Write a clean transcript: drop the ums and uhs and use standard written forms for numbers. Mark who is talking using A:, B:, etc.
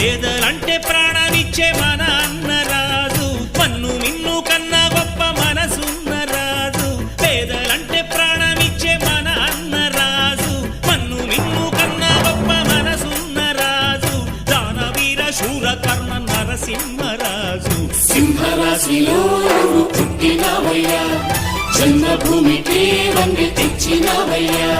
A: పేదలంటే ప్రాణమిచ్చే మన అన్నరాజు, మన్ను మిన్ను కన్నా గొప్ప మనసున్న రాజు. పేదలంటే ప్రాణమిచ్చే మన అన్నరాజు, మన్ను మిన్ను కన్నా గొప్ప మనసున్న రాజు. దానవీర శూర కర్ణ నరసింహరాజు.
B: సింహరాశిలో నువ్వు పుట్టినవయ్యా, జన్మభూమికి వండి తెచ్చినవయ్యా.